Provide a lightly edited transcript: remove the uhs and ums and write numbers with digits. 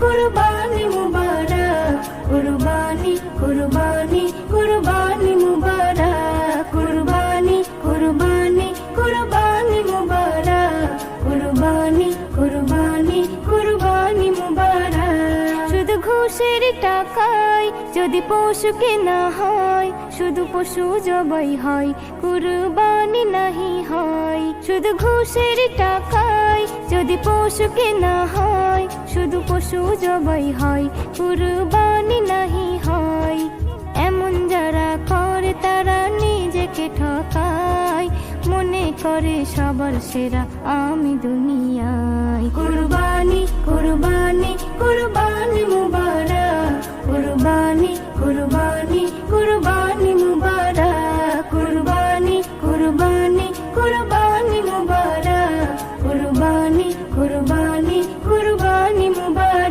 কুরবানি মুবারক, কুরবানি কুরবানি কুরবানি মুবারক, কুরবানি কুরবানি কুরবানি মুবারক, কুরবানি কুরবানি কুরবানি মুবারক। শুধু ঘুষের টাকায় যদি পশু কেনা হয়, শুধু পশু জবাই হয়, কুরবানি নাহি হয়। শুধু ঘুষের টাকায় যদি পশু কেনা হয়, শুধু পশু জবাই হয়, কুরবানি নাহি হয়। এমন যারা করে তারা নিজেকে ঠকায়, মনে করে সবার সেরা আমি দুনিয়ায়। কুরবানি কুরবানি